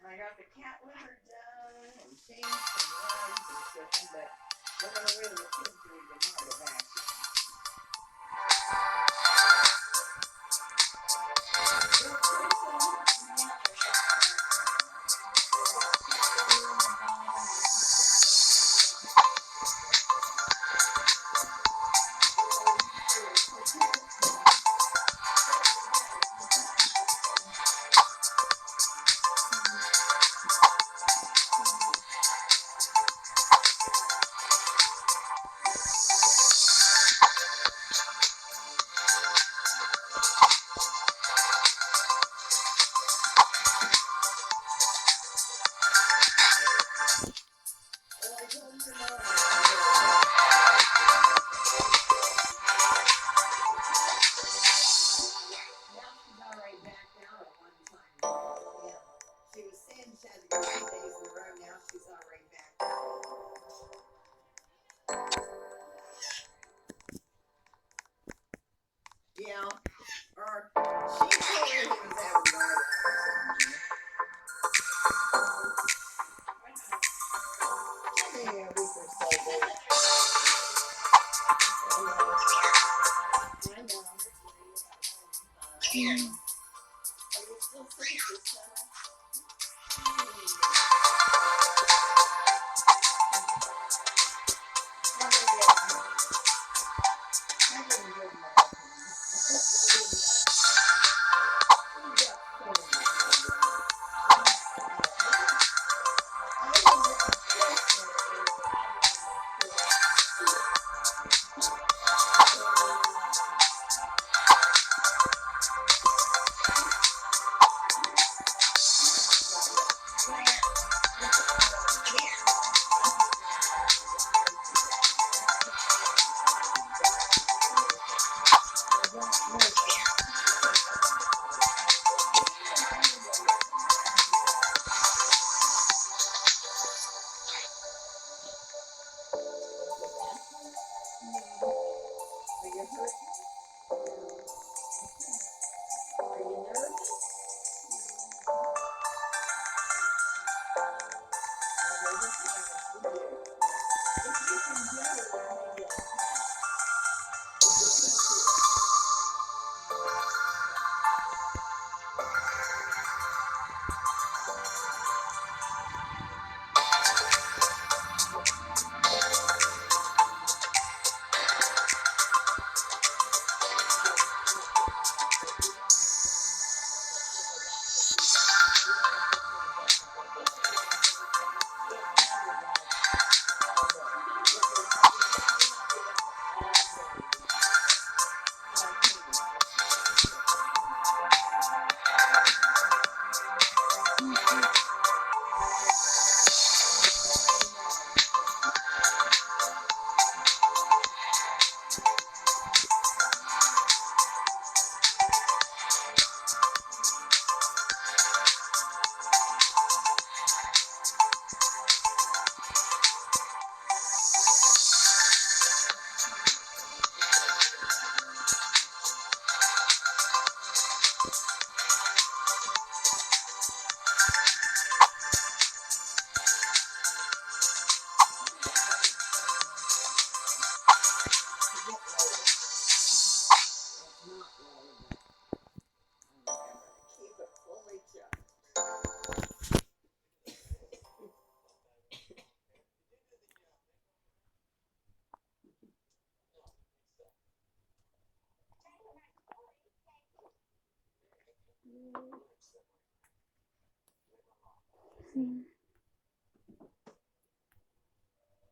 I got the cat litter done and changed some rugs and stuff, but we're going to wait till the kids do it tomorrow to vacuum. Yeah, or she told me he was having one of those. Maybe a week or so ago. I know. Are you still sick this summer?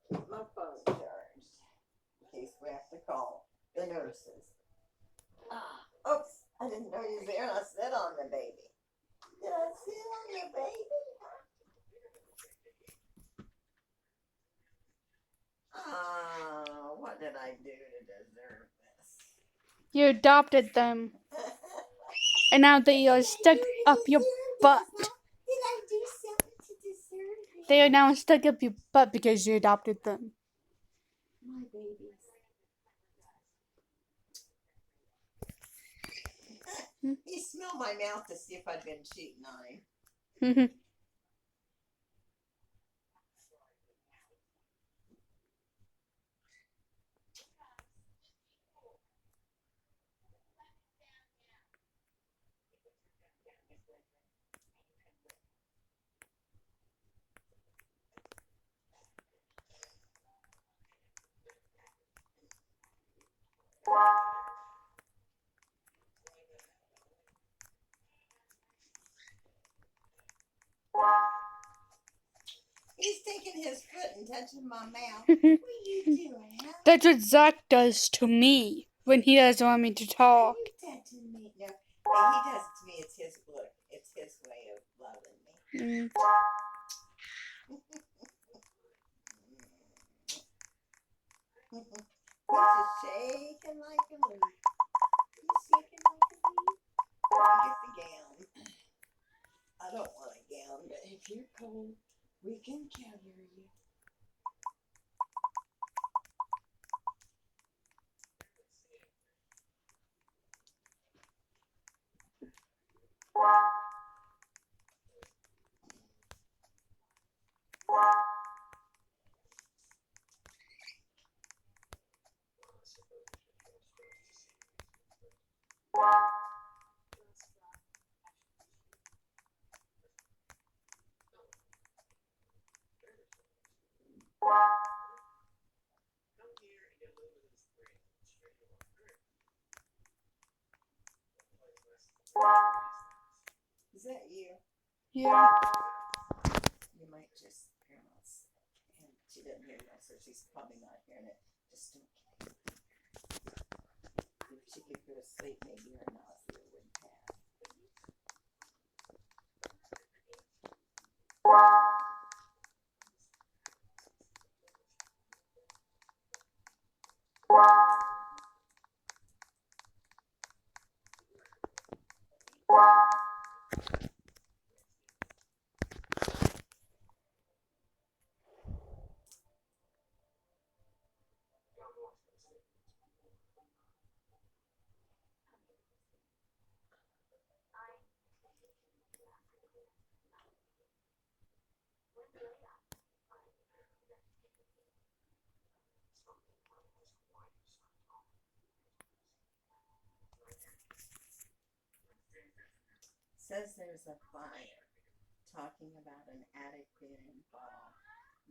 Keep my phone charged in case we have to call the nurses. Oops, I I didn't know you was there, and I sit on the baby. Did I sit on the baby? Oh, what did I do to deserve this? You adopted them. And now they are stuck up your butt. Did I do something to deserve it? They are now stuck up your butt because you adopted them. My babies. He smelled my mouth to see if I'd been cheating on him. He's taking his foot and touching my mouth. What are you doing, huh? That's what Zach does to me when he doesn't want me to talk. Are you touching me? No, he does it to me. It's his look. It's his way of loving me. He's just shaking like a leaf. He's shaking like a leaf. Get the gown. I don't want a gown, but if you're cold, we can carry you. Is that you? Yeah. You might just pronounce. And she doesn't hear that, so she's probably not hearing it. Just don't care. If she could go to sleep, maybe her nausea would pass. Says there's a fire. Talking about an attic being involved.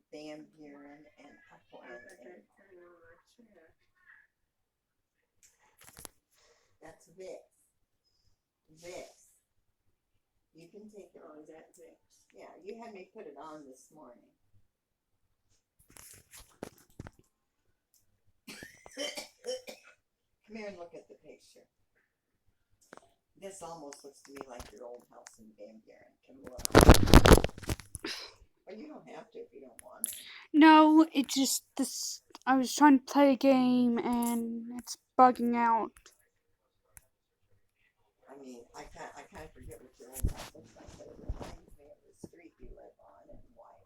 Van Buren and Upland. That's Vicks. Vicks. You can take it. Oh, is that Vicks? Yeah, you had me put it on this morning. Come here and look at the picture. This almost looks to me like your old house in Van Buren. Come look. Well, you don't have to if you don't want to. No, it just this. I was trying to play a game and it's bugging out. I mean, I kind of forget what your old house looks like, but it reminds me of the street you live on and why.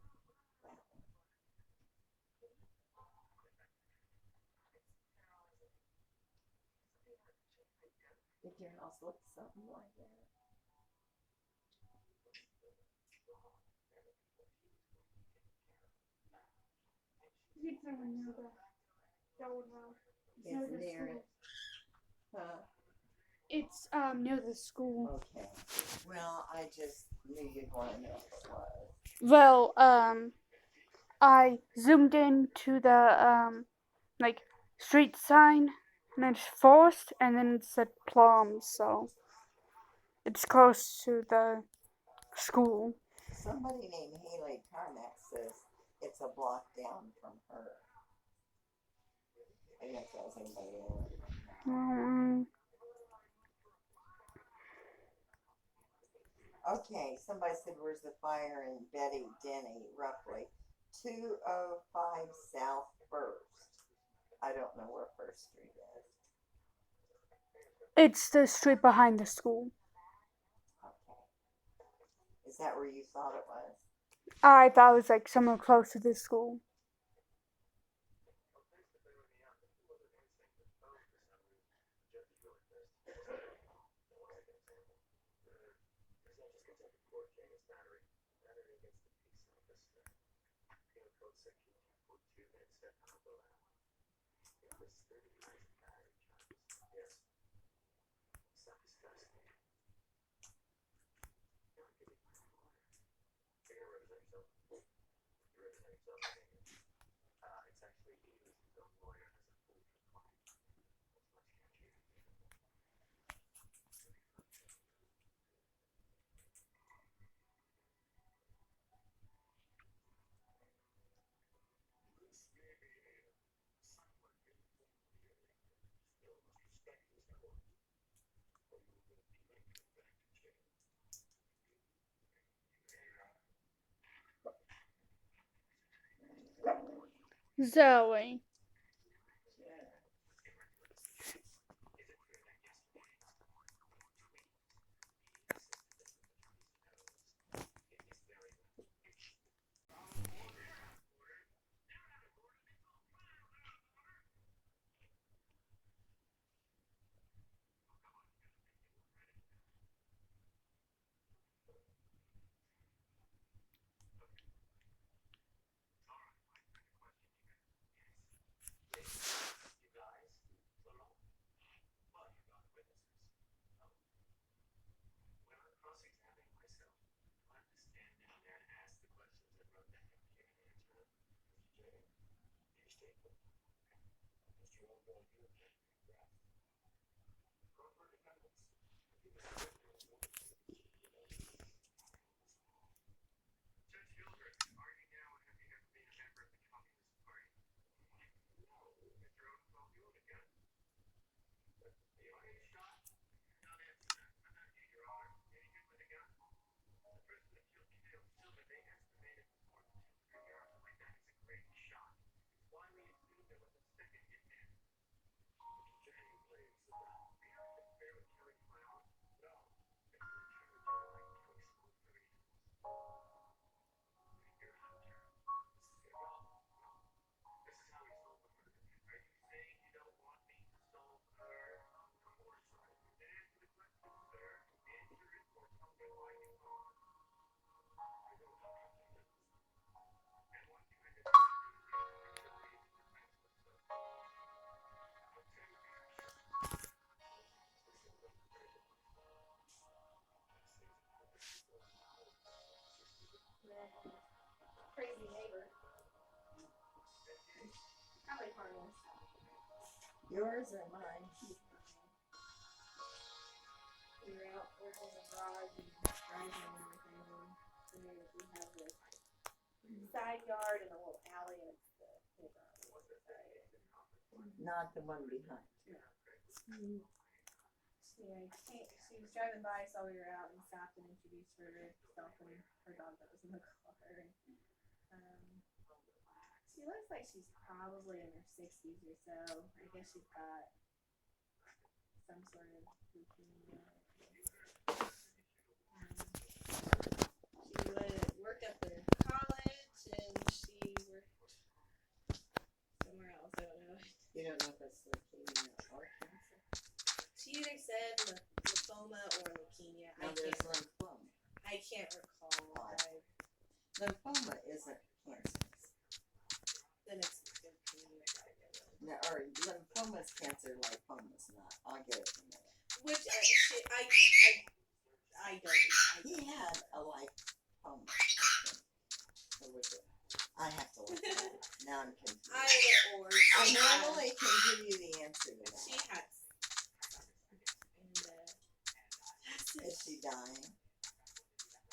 Did your house look something like that? It's near the old house. It's near it. Huh? It's near the school. Okay. Well, I just knew you'd want to know what it was. Well, I zoomed into the like street sign and it's forest and then it said plums, so it's close to the school. Somebody named Haley Carmack says it's a block down from her. I guess that was anybody else. Okay, somebody said, where's the fire in Betty Denny, roughly? 205 South First. I don't know where First Street is. It's the street behind the school. Okay. Is that where you thought it was? I thought it was like somewhere close to the school. Zoe. Crazy neighbor. Probably harmless. Yours or mine? We were out working in the garage and driving and everything. And we have this side yard and a little alley, and it's the playground. Not the one behind. Yeah, she was driving by, saw we were out, and stopped and introduced herself and her dog that was in the car. She looks like she's probably in her 60s or so. I guess she's got some sort of leukemia. She would work up in college, and she worked somewhere else. I don't know. You don't know if it's leukemia or cancer? She either said lymphoma or leukemia. No, there's lymphoma. I can't recall. Lymphoma isn't cancer. Then it's leukemia. No, or lymphoma's cancer, lipoma's not. I'll get it in a minute. Which I don't. He had a lipoma. Or was it? I have to look at it. Now I'm confused. I normally can give you the answer to that. She had. And, is she dying?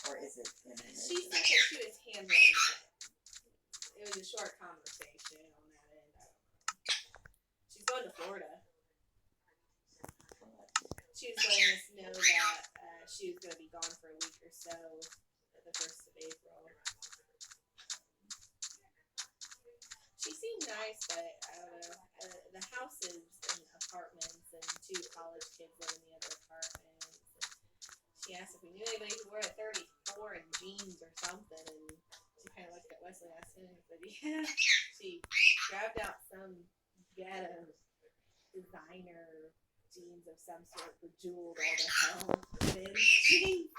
Or is it in she said that she was handling it. It was a short conversation on that end. I don't know. She's going to Florida. She was letting us know that she was gonna be gone for a week or so at the 1st of April. She seemed nice, but I don't know. The house is in apartments, and 2 college kids live in the other apartments. She asked if we knew anybody who wore a 34 in jeans or something, and she kind of looked at Wesley and asked him, and said, yeah. She grabbed out some ghetto designer jeans of some sort, bejeweled all the hell. And she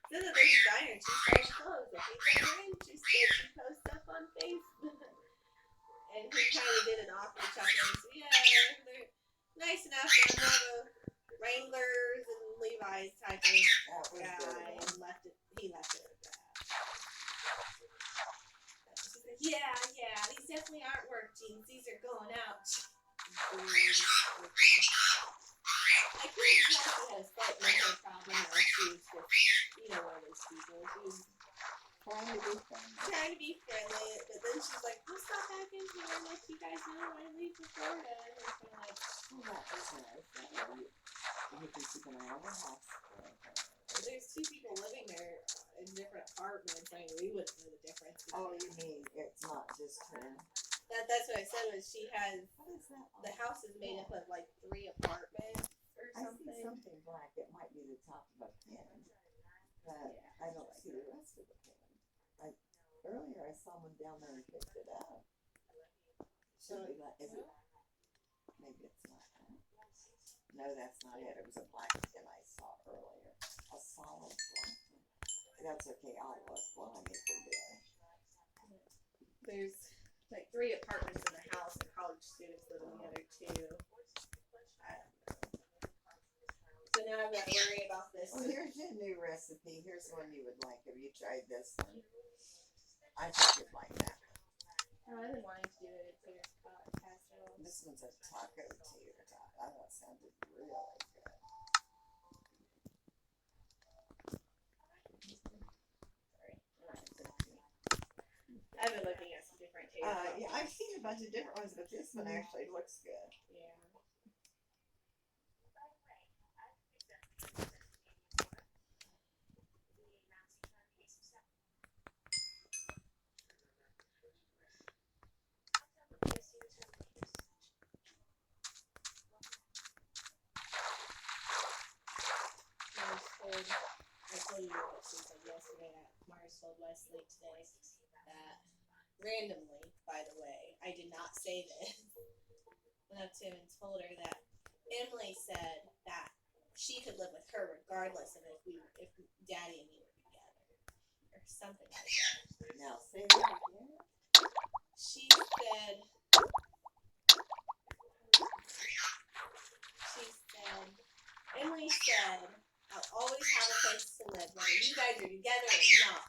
said that they're designer. She sells clothes. If he's ever interested, she posts up on Facebook. And he kind of did an awkward chuckle and said, yeah, they're nice enough. I'm more of a Wranglers and Levi's type of guy. And he left it at that. She said, yeah, these definitely aren't work jeans. These are going out. I couldn't tell if she had a slight mental problem or if she was just, one of those people. She was trying to be friendly, but then she's like, I'll stop back in here and let you guys know when I leave for Florida. And I'm kind of like, oh, that was nice. You can keep an eye on the house. there's 2 people living there in different apartments. I mean, we wouldn't know the difference. Oh, you mean it's not just her? That's what I said was she has, What is that? the house is made up of like 3 apartments or I something. see something black. It might be the top of a pen, but Yeah. I don't see the rest of the pen. Earlier I saw one down there and picked it up. Should be like, is it? Maybe it's not that. No, that's not it. It was a black pen I saw earlier. A solid black one. That's okay. I'll look while I get the bill. There's like 3 apartments in the house and college students live in the other 2. I don't know. So now I've got to worry about this. Well, here's your new recipe. Here's one you would like. Have you tried this one? I think you'd like that. Oh, I've been wanting to do it. It's casserole. This one's a taco tater tot. I thought it sounded really good. Sorry. I've been looking at some different tater tots. Yeah, I've seen a bunch of different ones, but this one actually looks good. Yeah. I told you what she said yesterday that Mars told Wesley today that randomly, by the way, I did not say this, went up to him and told her that Emily said that she could live with her regardless of if Daddy and me were together or something like that. Now, say that again. She said, Emily said, I'll always have a place to live, whether you guys are together or not.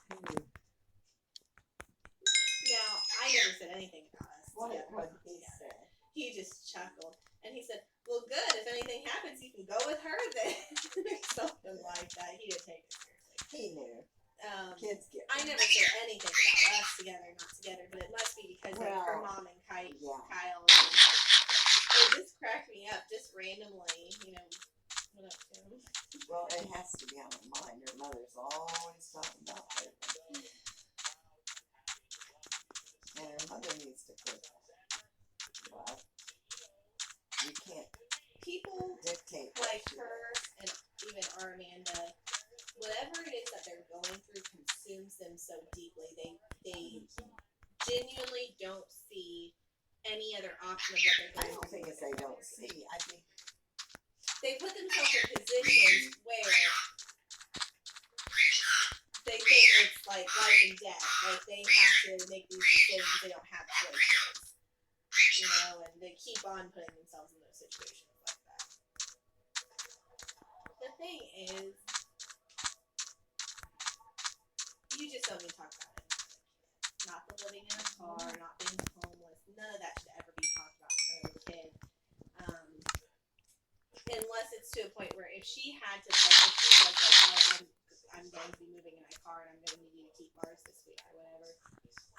Now, I never said anything about us together. What did he say? He just chuckled, and he said, well, good, if anything happens, you can go with her then. Or something like that. He didn't take it seriously. He knew. Kids get. I never said anything about us together, not together, but it must be because of her mom and Kyle. It just cracked me up, just randomly, went up to him. Well, it has to be on her mind. Her mother's always talking about her. And her mother needs to cook. Well, you can't People dictate like her and even our Amanda, whatever it is that they're going through consumes them so deeply. They genuinely don't see any other option of what they're I going don't think through. it's they don't see. I think They put themselves in positions where they think it's like life and death. Like they have to make these decisions. They don't have choices. And they keep on putting themselves in those situations like that. The thing is, you just don't need to talk about it. Not the living in a car, not being homeless. None of that should ever be talked about in front of a kid. Unless it's to a point where if she had to, like, if she was like, I'm going to be moving in my car and I'm going to need you to keep Mars this week or whatever,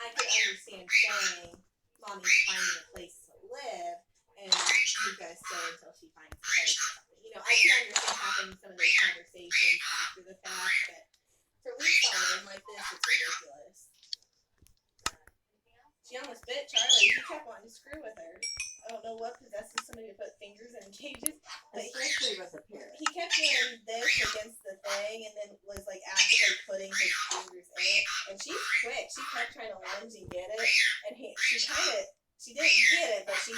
I could understand saying, Mommy's finding a place to live and you guys stay until she finds a place or something. you know, I can understand having some of those conversations after the fact, but for weeks on end like this, it's ridiculous. She almost bit Charlie. He kept wanting to screw with her. I don't know what possesses somebody to put fingers in cages, but Especially with a parrot. he kept doing this against the thing and then was like actively putting his fingers in it. And she's quick. She kept trying to lunge and get it. And she didn't get it, but she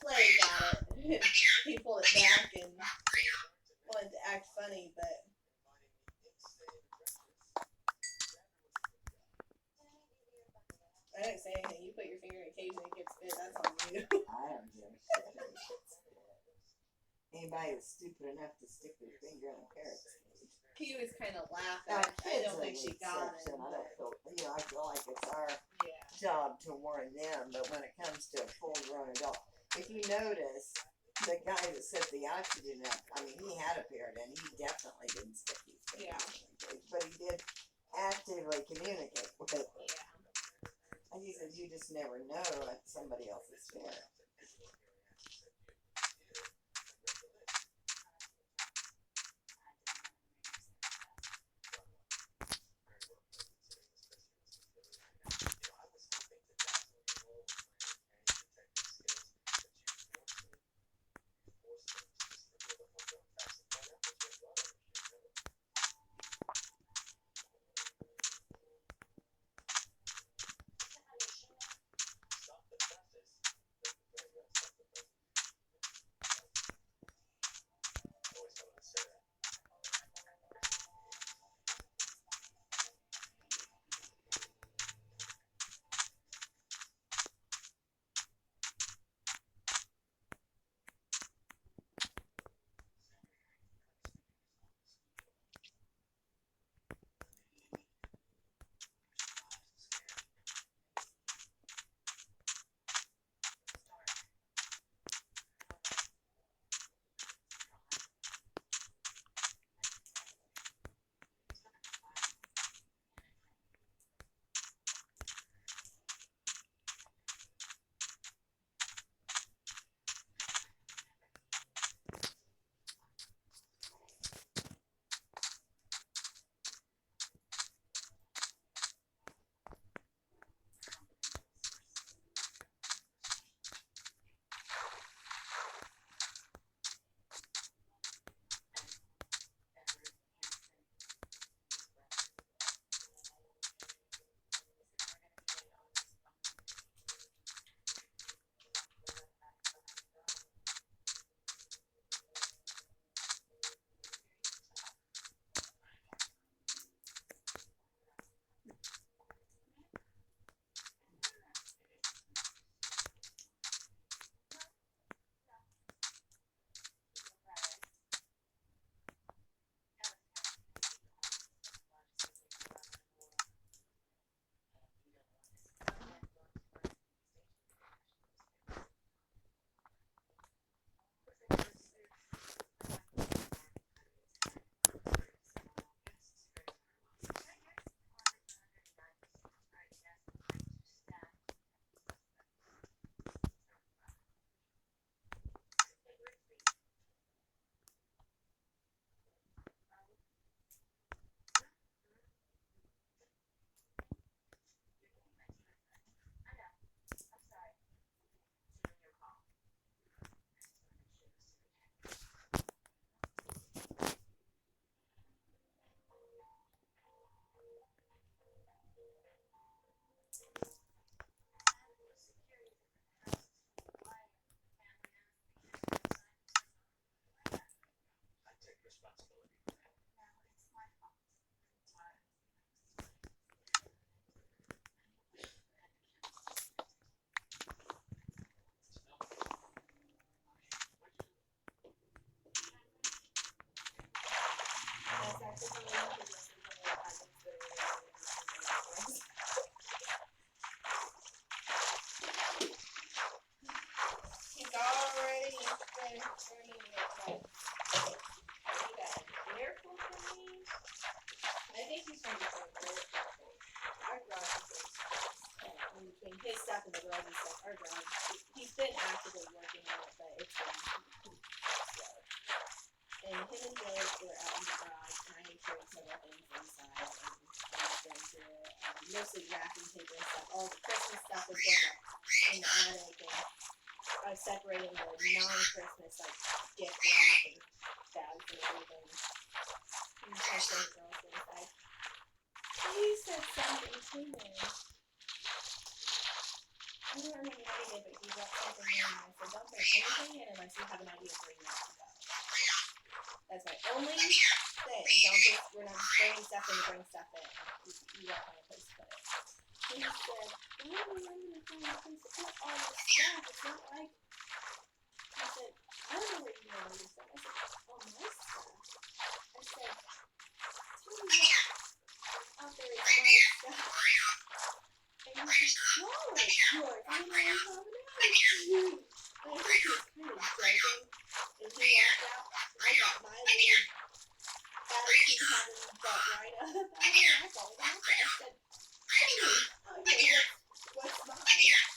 played at it. He pulled it back and wanted to act funny, but I didn't say anything. You put your finger in a cage and it gets bit. That's on you. I don't give a shit. Anybody that's stupid enough to stick their finger in a parrot's cage. He was kind of laughing. Now, I kids don't think she got it. I don't feel, I feel like it's our Yeah. job to warn them, but when it comes to a full-grown adult, if you notice, the guy that set the oxygen up, I mean, he had a parrot and he definitely didn't stick his finger in the cage, but he did actively communicate with it. Yeah. And he said, you just never know at somebody else's parrot. His stuff and the girls' stuff are done. He's been actively working on it, but it's been slow. him and Joe were out in the garage, and I had carried several things inside, and I was going through it, mostly wrapping paper and stuff. All the Christmas stuff was going up in the attic, and I was separating the non-Christmas, like, gift wrap and bags and everything. And I sent the girls inside. He said something to me. I don't remember writing it, but he wrote something in, and I said, don't put anything in unless you have an idea of where you want to go. That's my only thing. We're not throwing stuff in to bring stuff in. You won't find a place to put it. And he said, why are we going to find a place to put all this stuff? It's not like, I said, I don't know where you want all your stuff. I said, all my stuff. I said, tell me what out there is my stuff. And he said, no, it's yours. I know you have it out. And I think he was kind of joking. And he walked out. I got my little attitude having got right up. I thought it out there. I said, hey, okay, what's mine? And he had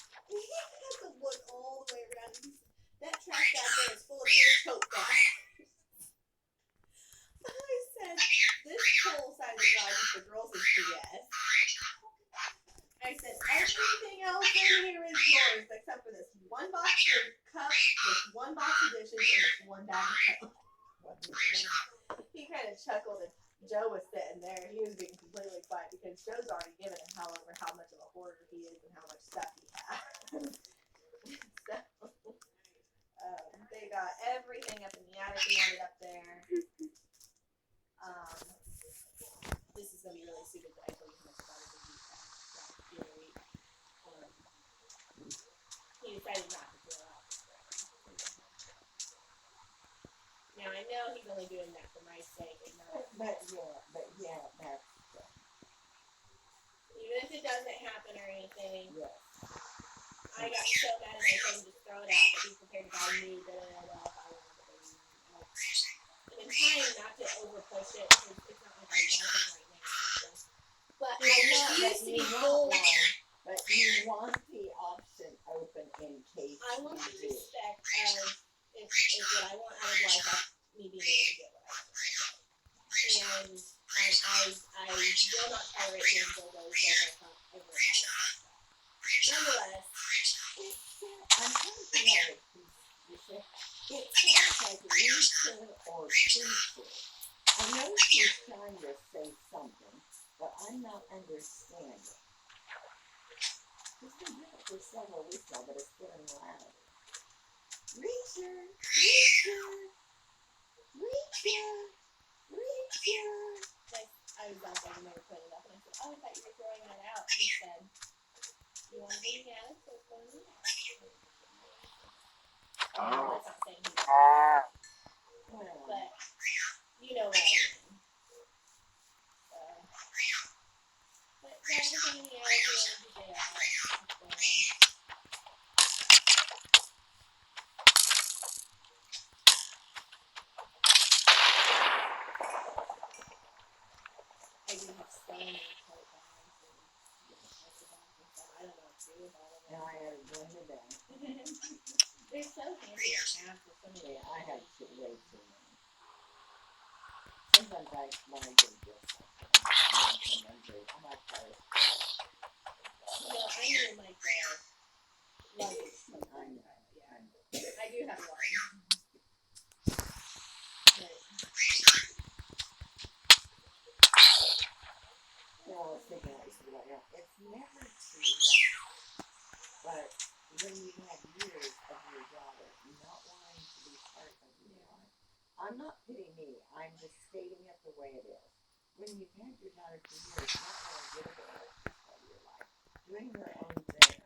to look all the way around. And he said, that trash bag there is full of your tote bags. I said, this whole side of the garage is the girls' BS. I said, everything else in here is yours except for this one box of cups, this one box of dishes, and this one bag of cups. He kind of chuckled, and Joe was sitting there. He was being completely quiet because Joe's already given a hell over how much of a hoarder he is and how much stuff he has. So, they got everything up in the attic. We wanted up there. This is going to be really stupid, but I told you how much about it the other week. He decided not to throw out. Now, I know he's only doing that for my sake and not... But yeah, that's... Even if it doesn't happen or anything, Yes. I got so mad and I told him to throw it out, but he's prepared to buy me the if I wanted the baby. I've been trying not to over push it because it's not like I want him right now. So. But I refuse to be full. But you want the option open in case I want the you do. respect of if what I want out of life, me being able to get what I want. And I will not tolerate him bulldozed over a house. Nonetheless, I'm trying to figure out it sounds like Lisa or Lisa. I know she's trying to say something, but I'm not understanding. She's been doing it for several weeks now, but it's getting louder. Reacher! I was outside when they were putting it up, and I said, oh, I thought you were throwing that out. He said, you want to be in the attic, so it's going in the attic. That's not saying he Well, but you know what I mean. So, but yeah, everything in the attic, we wanted to get out. I do have so many tote bags and plastic bags and stuff. I don't know what to do with all of now them. I have to go into that. They're so handy to have for so many Yeah, I have things. way too many. Sometimes I want to get just I'm like, You know, I need like the luggage tote I bag. know. Yeah, I do have one. But Well, I was thinking it's never too late. But when you have years of your daughter not wanting to be part of your life, I'm not pitying me. I'm just stating it the way it is. When you've had your daughter for years, not wanting to get a part of your life, doing her own thing,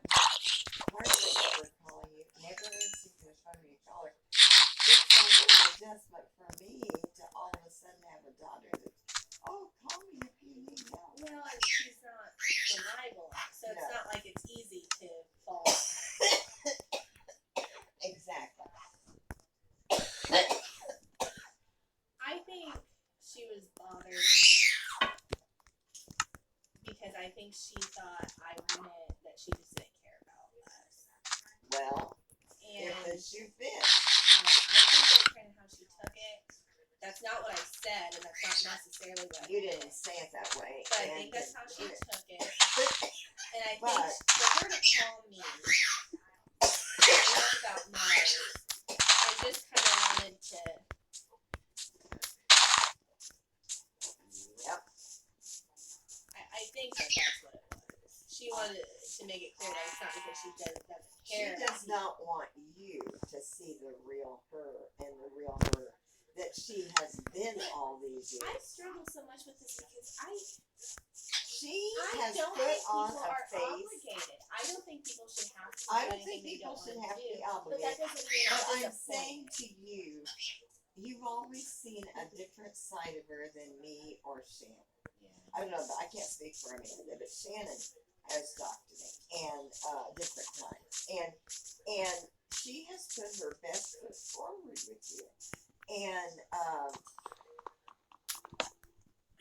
hardly ever calling you, never answering the phone when you call her. It's like an adjustment for me to all of a sudden have a daughter that's, oh, call me if you need help. well, and she's not reliable, so it's No. not like it's easy to fall on. Exactly. I think she was bothered because I think she thought I meant that she just didn't care about us. Well, And if the shoe fits. I think that's kind of how she took it. That's not I and think that's how to she do it. took it. And I think But- for her to call me about Mars, I just kind of wanted to. Yep. I think that that's what it was. She wanted to make it clear that it's not because she doesn't She care. does not want you to see the real her and the real her that she has been all these I years. struggle so much with this because She I has don't put think on people a are face. obligated. I don't think people should have to. I do don't think anything they people don't should want have to do. be But that obligated. doesn't mean But I'm I'm saying disappointed. to you, you've always seen a different side of her than me or Shannon. Yeah. I don't know, but I can't speak for Amanda, but Shannon has talked to me and different times, and she has put her best foot forward with you, and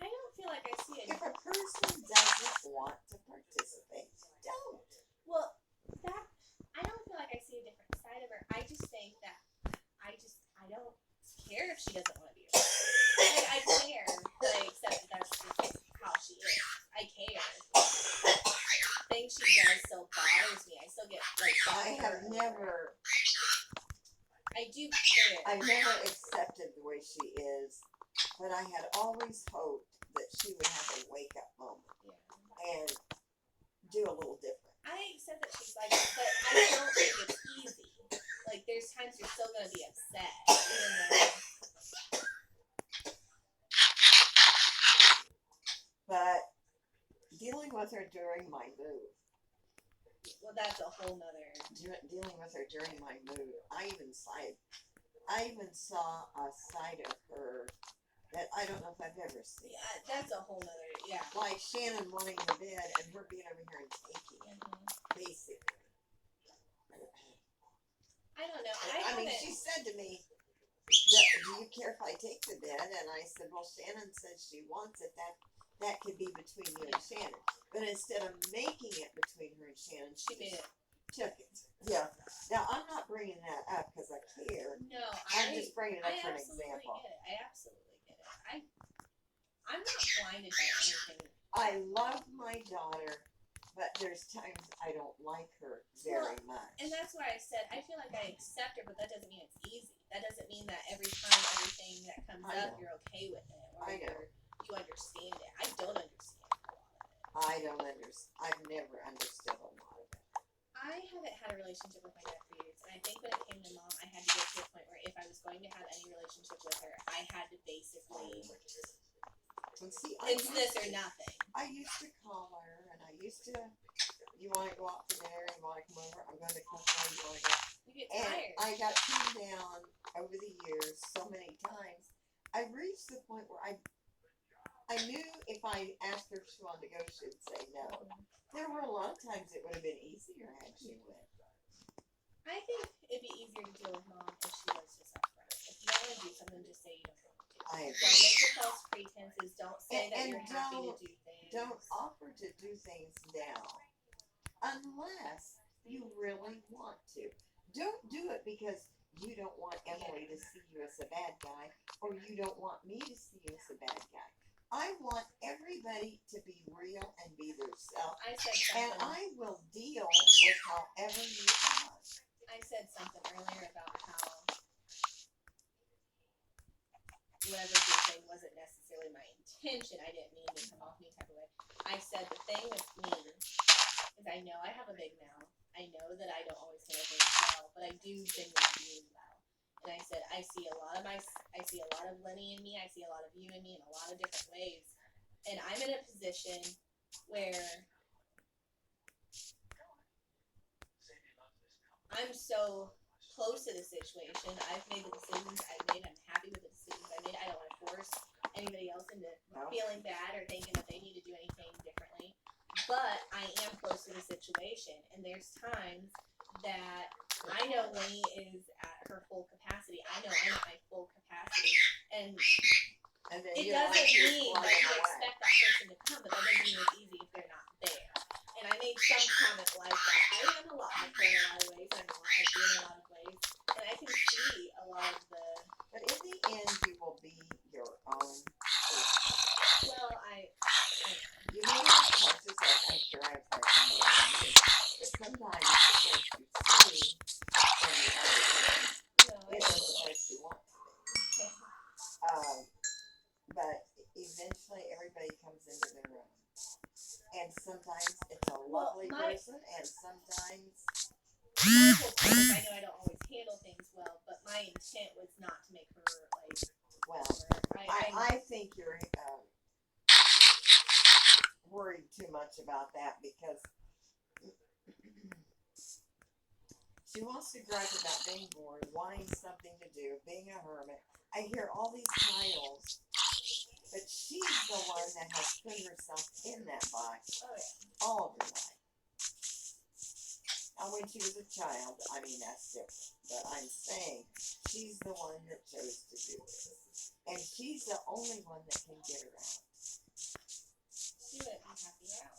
I don't feel like I see it. if a person doesn't want to participate, don't. Well, that I don't feel like I see a different side of her. I just think that I don't care if she doesn't want to be around. Like, I care, but I accept that that's just how she is. I care. Things she does still bothers me. I still get like. I have never, I do care. I've never accepted the way she is, but I had always hoped that she would have a wake up moment Yeah. and do a little different. I accept that she's like that, but I don't think it's easy. Like, there's times you're still gonna be upset, even though. But dealing with her during my move, Well, that's a whole nother. dealing with her during my move, I even saw a side of her that I don't know if I've ever seen. Yeah, that's a whole nother. Yeah. Like Shannon wanting the bed and her being over here and taking it, basically. I don't know. I mean, haven't- she said to me, do you care if I take the bed? And I said, well, Shannon says she wants it. That could be between you and Shannon. But instead of making it between her and Shannon, She she made it. took it. Yeah. Now, I'm not bringing that up because I care. No, I'm just bringing it up for an absolutely example. get it. I absolutely get it. I'm not blinded by anything. I love my daughter, but there's times I don't like her very much. And that's why I said I feel like I accept her, but that doesn't mean it's easy. That doesn't mean that every time everything that comes I up, know. you're okay with it, or I know. you understand it. I don't understand a lot of it. I don't understand. I've never understood a lot of it. I haven't had a relationship with my dad for years, and I think when it came to mom, I had to get to a point where if I was going to have any relationship with her, I had to basically And see, it's this or nothing. I used to call her, and I used to, you want to go out for dinner, you want to come over, I'm going to cook for you, want to go. You get And tired. I got pinned down over the years so many times. I reached the point where I knew if I asked her if she wanted to go, she'd say no. There were a lot of times it would have been easier had she went. I think it'd be easier to deal with mom if she was just upfront. If you don't want to do something, just say you don't want to. I Don't agree. make the false pretenses. Don't say that And you're happy to do things. Don't offer to do things now unless you really want to. Don't do it because you don't want Emily to see you as a bad guy, or you don't want me to see you as a bad guy. I want everybody to be real and be themselves, I said and something. I will deal with however you are. I said something earlier about how whatever she was saying wasn't necessarily my intention. I didn't mean to come off any type of way. I said the thing with me is I know I have a big mouth. I know that I don't always handle things well, but I do genuinely mean well. And I said I see a lot of Lenny in me. I see a lot of you in me in a lot of different ways. And I'm in a position where I'm so close to the situation. I've made the decisions I've made. I'm happy with the decisions I made. I don't want to force anybody else into feeling bad or thinking that they need to do anything differently. But I am close to the situation, and there's times that I know Lenny is at her full capacity. I know I'm at my full capacity, and then it you doesn't like your mean that flying you away. expect that person to come, but that doesn't mean it's easy if they're not there. And I made some comment like that. I am a lot like her in a lot of ways. I'm a lot like you in a lot of ways, and I can see a lot of the. But in the end, you will be your own person. Well, You and sometimes, Multiple times, I know I don't always handle things well, but my intent was not to make her like. well, I I think you're worried too much about that because she wants to gripe about being bored, wanting something to do, being a hermit. I hear all these titles, but she's the one that has put herself in that box oh yeah. all of her life. Now, when she was a child, I mean, that's different. But I'm saying she's the one that chose to do this. And she's the only one that can get her out. She wouldn't be happy out.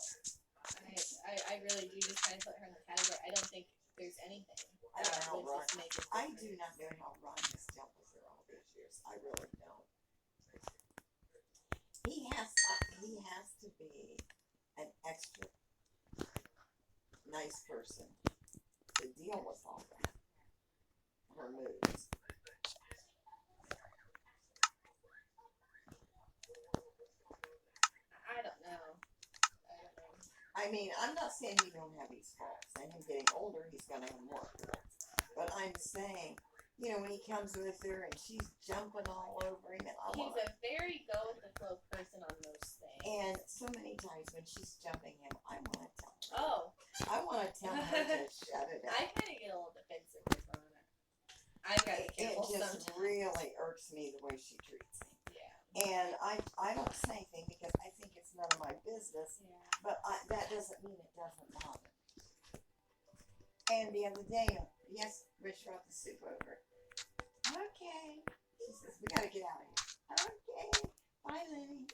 I really do just kind of put her in the category. I don't think there's anything I don't that know would how just make it I different. do not know how Ron has dealt with her all these years. I really don't. He has to be an extra nice person to deal with all that. Her moods. I don't know. I mean, I'm not saying he don't have his faults. And him getting older, he's gonna have more faults. But I'm saying, you know, when he comes with her and she's jumping all over him, and He's a very go with the flow person on most things. and so many times when she's jumping him, I want to tell her. Oh. I want to tell her to shut it up. I kind of get a little defensive with Rana. I've got to be It careful just sometimes. really irks me the way she treats him. Yeah. And I don't say anything because I think it's none of my business. Yeah. But that doesn't mean it doesn't bother me. And the other day, yes, Rich brought the soup over. Okay. She says, we gotta get out of here. Okay. Bye, Lenny.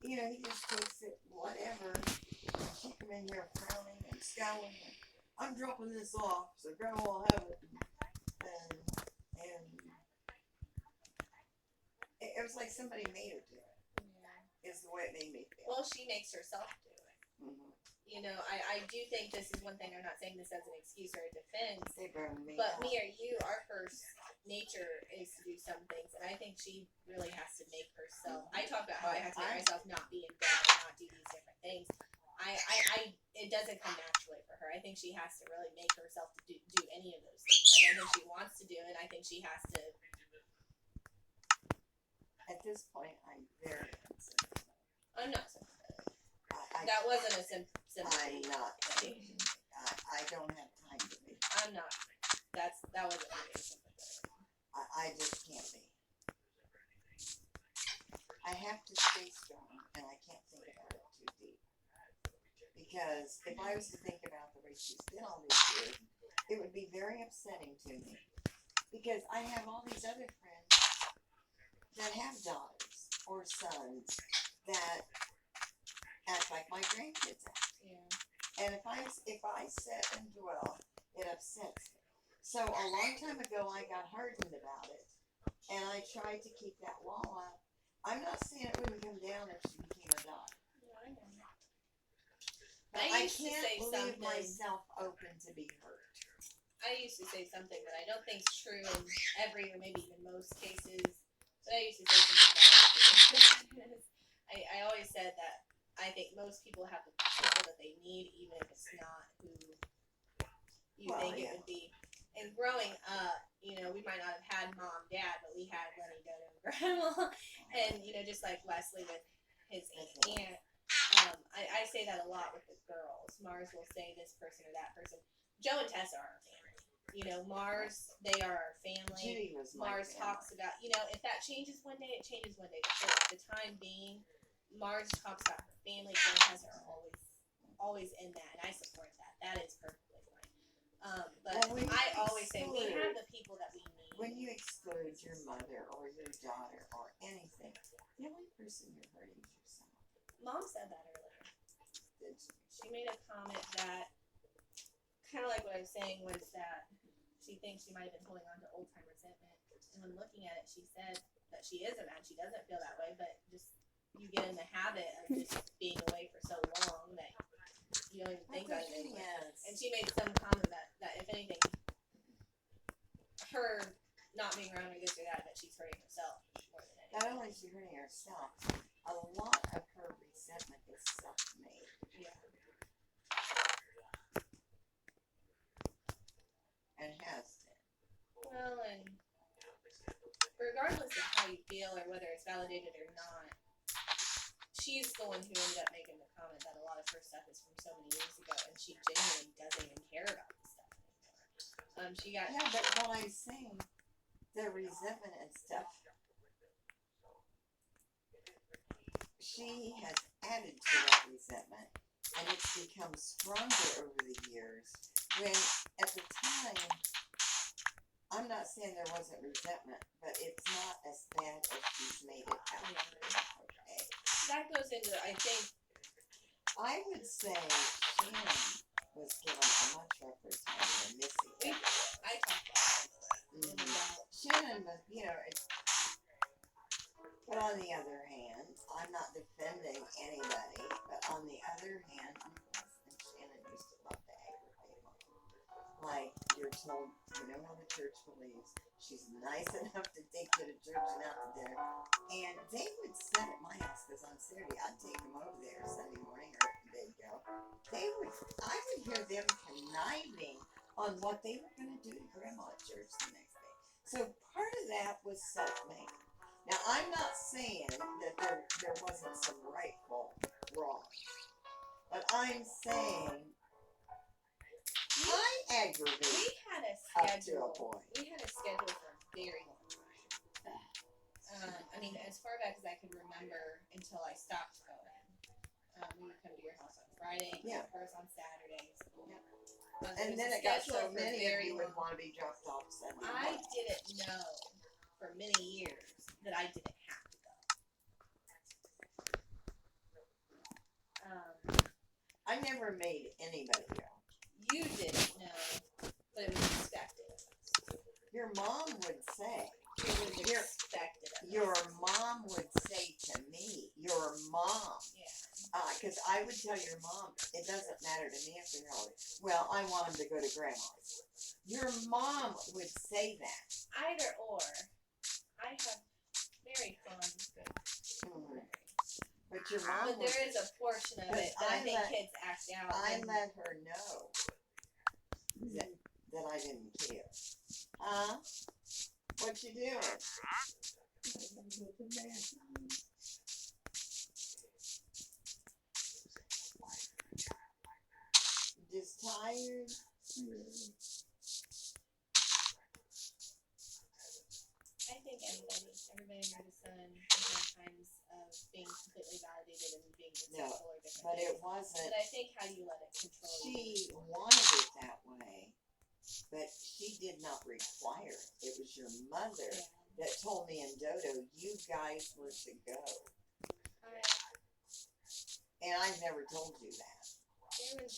You know, he just takes it, whatever. And she come in here frowning and scowling. And, I'm dropping this off, so Grandma will have it. And it was like somebody made her do it. Yeah. Is the way it made me feel. Well, she makes herself do it. Mm-hmm. You know, I do think this is one thing. I'm not saying this as an excuse or a defense. They burned me But out. me or you, our first nature is to do some things, and I think she really has to make herself. I talk about how I have to make myself not be in bed and not do these different things. It doesn't come naturally for her. I think she has to really make herself to do any of those things. I don't think she wants to do it. I think she has to. At this point, I'm very unsympathetic. I'm not sympathetic. I That wasn't a I'm sympathy. not. I don't have time to be. I'm not. That wasn't really sympathetic. I just can't be. I have to stay strong, and I can't think about it too deep. Because if I was to think about the way she's been all these years, it would be very upsetting to me. Because I have all these other friends that have daughters or sons that act like my grandkids act. Yeah. And if I sit and dwell, it upsets me. So a long time ago, I got hardened about it, and I tried to keep that wall up. I'm not saying it wouldn't come down if she became a daughter. Yeah, I know. But I I used to can't say leave something. myself open to be hurt. I used to say something that I don't think is true in every or maybe even most cases. But I used to say something that I always said that I think most people have the people that they need, even if it's not who you think it would be. And growing up, you know, we might not have had mom, dad, but we had Lenny, Dodo, and Grandma. And, you know, just like Wesley with his aunt. I say that a lot with the girls. Mars will say this person or that person. Joe and Tessa are our family. You know, Mars, they are our family. Judy was my Mars family. talks about, you know, if that changes one day, it changes one day. But for the time being, Mars talks about her family. Joe and Tessa are always in that, and I support that. That is perfectly fine. But Well, I always say we have the people that we need. When you exclude your mother or your daughter or anything, the only person you're hurting is yourself. Mom said that earlier. Did she? She made a comment that, kind of like what I was saying, was that she thinks she might have been holding on to old time resentment. And when looking at it, she said that she isn't mad. She doesn't feel that way, but just you get in the habit of just being away for so long that you don't even think about it anymore. Yes. And she made some comment that if anything, her not being around or this or that, that she's hurting herself more than anything. Not only is she hurting herself, a lot of her resentment is self-made. Yeah. she's the one who ended up making the comment that a lot of her stuff is from so many years ago, and she genuinely doesn't even care about the stuff anymore. She got Yeah, but what I'm saying, the resentment and stuff, she has added to that resentment, and it's become stronger over the years. When at the time, I'm not saying there wasn't resentment, but it's not as bad as she's made it out. Okay. That goes into, I think, I would say Shannon was given a much rougher time than Missy. I talked about that. Shannon was, but on the other hand, I'm not defending anybody, but on the other hand, and Shannon used to love to aggravate Mom. Like, you're told, you know how the church believes. She's nice enough to take you to church and out to dinner. And they would sit at my house, because on Saturday, I'd take them over there Sunday morning, or they'd go. I would hear them conniving on what they were going to do to Grandma at church the next day. So part of that was self-made. Now, I'm not saying that there wasn't some rightful wrong, but I'm saying I aggravate We had a up to a schedule. point. We had a schedule for a very long time. I mean, as far back as I could remember until I stopped going. We would come to your house on Friday, Yeah. hers on Saturdays. And then it got so many of you would want to be dropped off Sunday I morning. didn't know for many years that I didn't have to go. I never made anybody go. You didn't know, but it was expected of us. Your mom would say. It was expected of us. Your mom would say to me, your mom. Yeah. Because I would tell your mom, it doesn't matter to me if they're older. Well, I want them to go to Grandma's. Your mom would say that. Either or. I have very fond, good memories. But your mom But there is a portion of it that I think kids act out. I let her know that I didn't care. Huh? What you doing? Just tired? I think everybody under the sun has had times of being completely validated and being successful or different. But it wasn't. But I think how you let it control you. She wanted it that way, but she did not require it. It was your mother that told me and Dodo, you guys were to go. And I never told you that. There was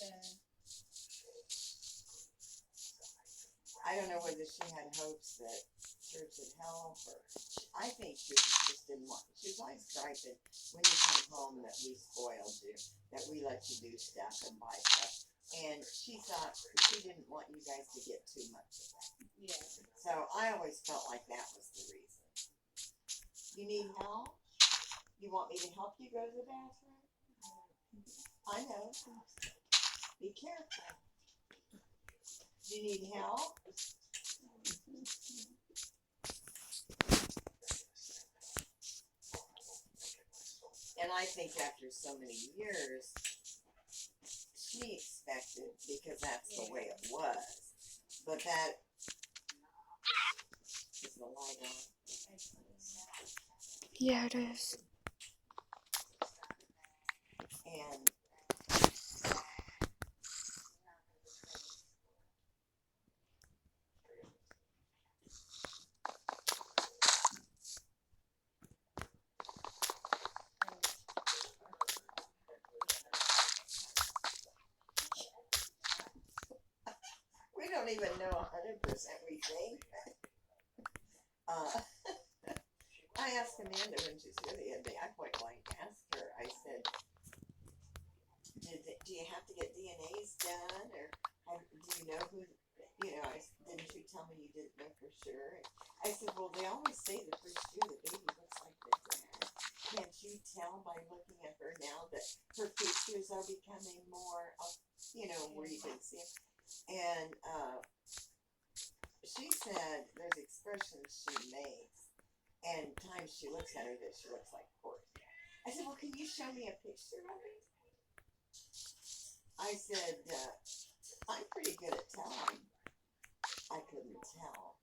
I don't know whether she had hopes that church would help, or I think she just didn't want. She was always griping when you come home that we spoiled you, that we let you do stuff and buy stuff, and she thought she didn't want you guys to get too much of that. Yeah. So I always felt like that was the reason. You need help? You want me to help you go to the bathroom? I know. Be careful. Do you need help? And I think after so many years, she expected, because that's the way it was. But that is the light on. Yeah, it is. And we don't even know 100% we think. I asked Amanda when she was here the other day, I point blank asked her, I said, do you have to get DNAs done, or do you know who, didn't you tell me you didn't know for sure? And I said, well, they always say the first year the baby looks like the dad. Can't you tell by looking at her now that her features are becoming more, where you can see them? And she said there's expressions she makes and times she looks at her that she looks like Courtney. I said, well, can you show me a picture of it? I said, I'm pretty good at telling. I couldn't tell.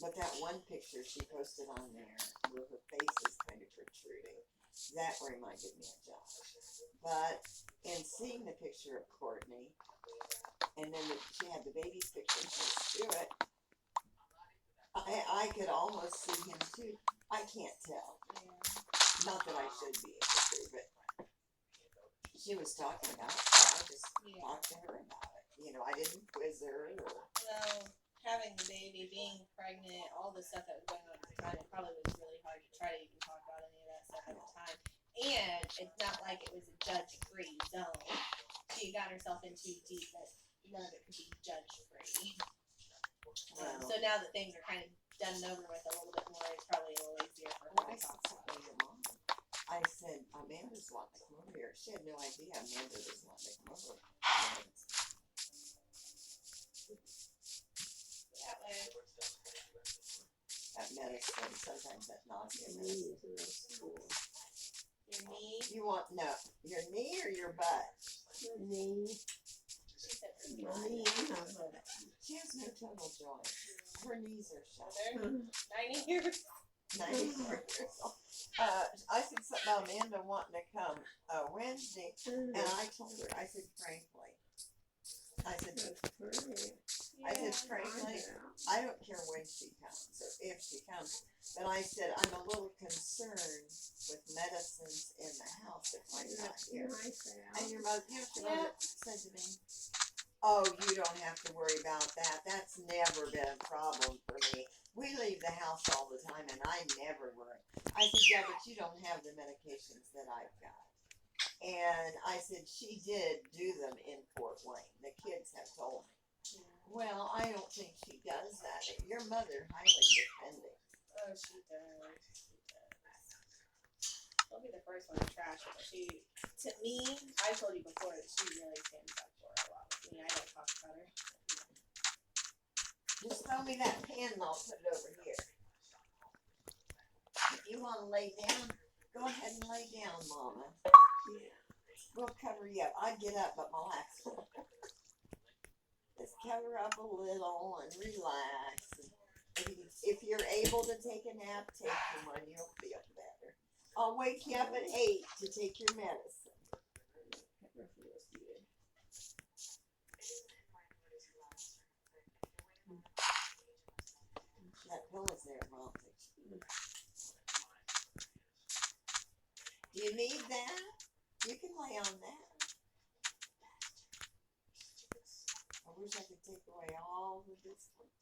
But that one picture she posted on there where her face is kind of protruding, that reminded me of Josh. But in seeing the picture of Courtney, and then she had the baby's picture next to it, I could almost see him too. I can't tell. Yeah. Not that I should be able to, but she was talking about it, so I just talked to her about it. You know, I didn't quiz her or. Well, having the baby, being pregnant, all the stuff that was going on at the time, it probably was really hard to try to even talk about any of that stuff at the time. And it's not like it was a judge-free zone. She got herself in too deep that none of it could be judge-free. So now that things are kind of done and over with a little bit more, it's probably a little easier for her I to talk said about. something to your mom. I said, Amanda's wanting to come over here. She had no idea Amanda was wanting to come over. That way. That medicine, sometimes that nausea medicine. Your knee. You want, no, your knee or your butt? Your knee. She said her Your knee. knee. She has no total joints. Her knees are shut. They're 90 years. 94 years old. I said something about Amanda wanting to come Wednesday, and I told her, I said, frankly, I said, frankly, I don't care when she comes or if she comes, but I said, I'm a little concerned with medicines in the house if I'm not here. And your mother, you know, she said to me, oh, you don't have to worry about that. That's never been a problem for me. We leave the house all the time, and I never worry. I said, yeah, but you don't have the medications that I've got. And I said, she did do them in Fort Wayne. The kids have told me. Well, I don't think she does that. Your mother highly dependent. Oh, she does. She'll be the first one to trash it. To me, I told you before that she really stands up for her a lot with me. I don't talk about her. Just throw me that pen and I'll put it over here. If you want to lay down, go ahead and lay down, Mama. Yeah. We'll cover you up. I get up, but my legs. Just cover up a little and relax. If you're able to take a nap, take one. You'll feel better. I'll wake you up at 8 to take your medicine. Pepper feels good. That pillow's there, Mom. Do you need that? You can lay on that. I wish I could take away all the discomfort.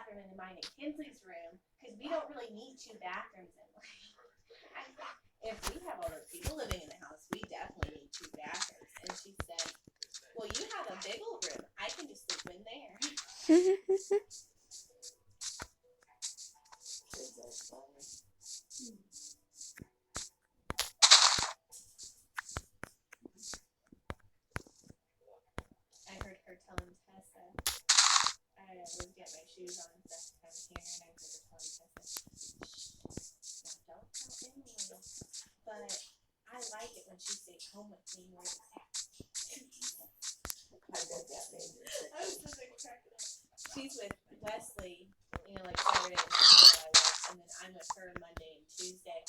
bathroom into mine and Kinsley's room because we don't really need 2 bathrooms in if we have all those people living in the house, we definitely need 2 bathrooms. And she said, well, you have a big old room. I can just sleep in there. Kids are funny. I heard her telling Tessa, I was getting my shoes on and stuff to come here, and I heard her telling Tessa, shh, now don't tell anyone. But I like it when she stays home with me where it's at. I bet that made her sick. I was just like cracking up. She's with Wesley, like Saturday and Sunday I work, and then I'm with her Monday and Tuesday.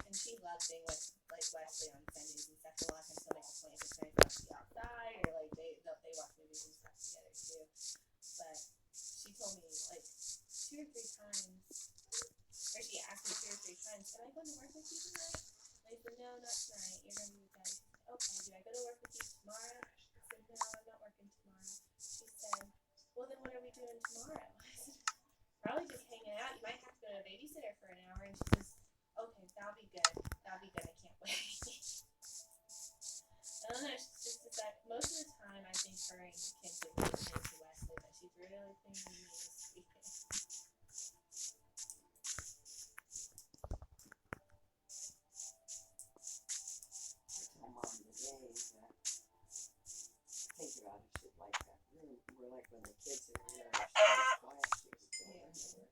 And she loves being with Wesley on Sundays and stuff. A lot of times they'll make a plan to try to be outside, or they watch movies and stuff together too. But she told me 2 or 3 times, or she asked me 2 or 3 times, can I go to work with you tonight? And I said, no, not tonight. You're gonna be with Dad. Okay, do I go to work with you tomorrow? I said, no, I'm not working tomorrow. She said, well then what are we doing tomorrow? I said, probably just hanging out. You might have to go to a babysitter for an hour. And she says, okay, that'll be good. That'll be good. I can't wait. I don't know. She's just that most of the time I think her and Kinsley are into Wesley, but she's really thinking me this weekend. I told Mom today that think about it, she'd like that room. We're like when the kids are here, she was quiet, she was going everywhere.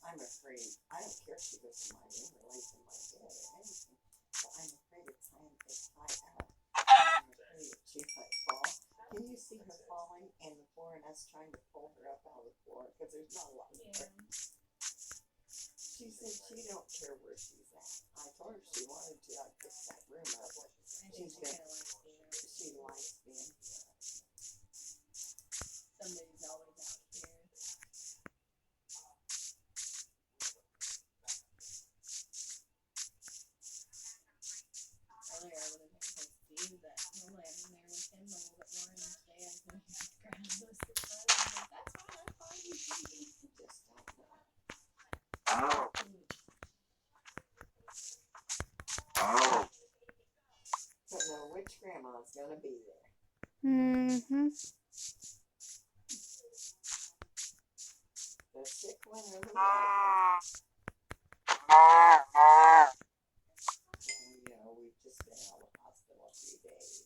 I'm afraid, I don't care if she goes in my room or lays in my bed or anything, but I'm afraid it's time to fly out. I'm afraid that she might fall. Can you see her falling and the floor and us trying to pull her up out of the floor? Because there's not a lot of room. She said she don't care where she's at. I told her she wanted to fix that room up. She likes being here. Somebody's always out here. Earlier I would have been close to you, but normally I'm in there with him a little bit more, and today I was in the ground most of the time. I'm like, that's fine, I'm fine. You Just don't know. Don't know which grandma's gonna be there. Mm-hmm. The sick one or the well? We've just been out of the hospital a few days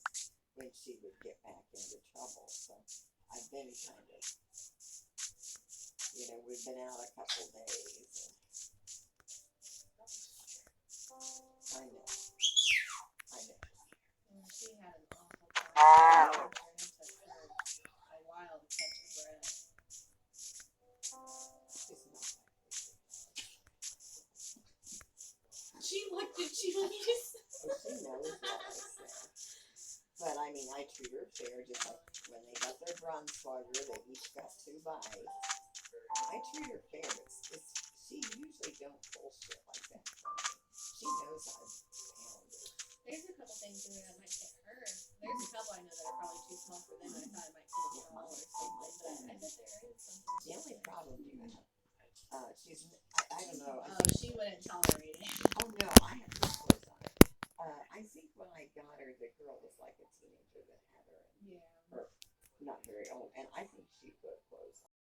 when she would get back into trouble. So I've been kind of, we've been out a couple days. I know. She had an awful time. It took her a while to catch her breath. She's not that She looked at you and you said, well, she knows what I said. But I mean, I treat her fair, just like when they got their Braunschweiger, they each got 2 bites. I treat her fair, but she usually don't bullshit like that from me. She knows I've pounded. there's a couple things in there that might fit her. There's a couple I know that are probably too small for them, and I thought it might fit a doll or something, but I bet there is something. The only problem you have, I don't know. She wouldn't tolerate it. Oh no, I have no clothes on. I think when I got her, the girl was like a teenager that had her. Yeah. Not very old, and I think she would